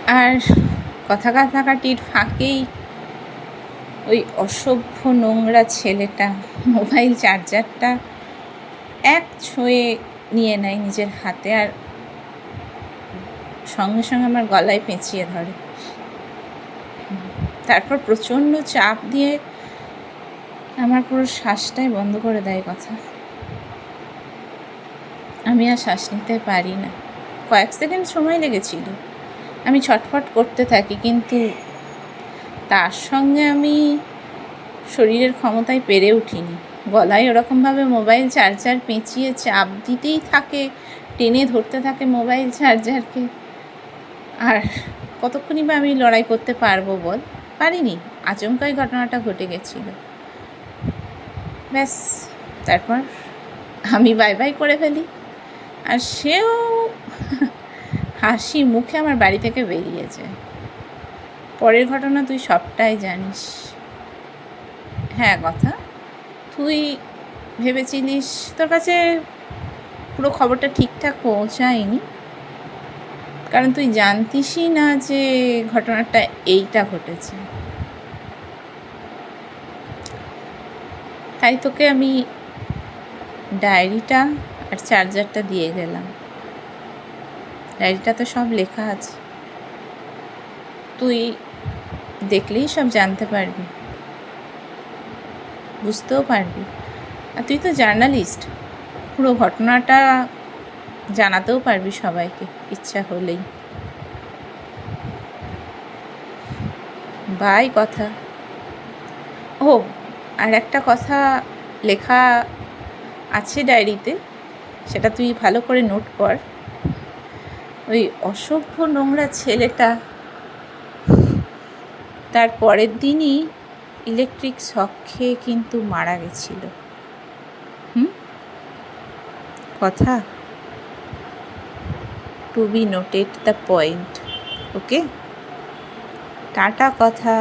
আর কথা কাটাকাটির ফাঁকেই ওই অসভ্য নোংরা ছেলেটা মোবাইল চার্জারটা এক ছুঁয়ে নিয়ে নেয় নিজের হাতে, আর সঙ্গে সঙ্গে আমার গলায় পেঁচিয়ে ধরে। তারপর প্রচণ্ড চাপ দিয়ে আমার পুরো শ্বাসটাই বন্ধ করে দেয়। কথা, আমি আর শ্বাস নিতে পারি না। কয়েক সেকেন্ড সময় লেগেছিল, আমি ছটফট করতে থাকি, কিন্তু তার সঙ্গে আমি শরীরের ক্ষমতায় পেরে উঠিনি। গলায় ওরকমভাবে মোবাইল চার্জার পেঁচিয়ে চাপ দিতেই থাকে, টেনে ধরতে থাকে মোবাইল চার্জারকে। আর কতক্ষণই বা আমি লড়াই করতে পারবো বল? পারিনি। আচমকাই ঘটনাটা ঘটে গেছিল। ব্যাস, তারপর আমি বাই বাই করে ফেলি, আর সেও হাসি মুখে আমার বাড়ি থেকে বেরিয়ে যায়। পরের ঘটনা তুই সবটাই জানিস। হ্যাঁ, কথা, তুই ভেবেছিলিস তোর কাছে পুরো খবরটা ঠিকঠাক পৌঁছায়নি, কারণ তুই জানতিসই না যে ঘটনাটা এইটা ঘটেছে। তাই তোকে আমি ডায়েরিটা আর চার্জারটা দিয়ে গেলাম। ডায়েরিটা তো সব লেখা আছে, তুই দেখলেই সব জানতে পারবি, বুঝতেও পারবি। আর তুই তো জার্নালিস্ট, পুরো ঘটনাটা জানাতেও পারবি সবাইকে ইচ্ছা হলেই। বাই। কথা, ও আর একটা কথা লেখা আছে ডায়েরিতে, সেটা তুই ভালো করে নোট কর। ওই অসভ্য নোংরা ছেলেটা তার পরের দিনই ইলেকট্রিক শক খেয়ে কিন্তু মারা গেছিল। কথা, to be noted the point. Okay, tata. কথা।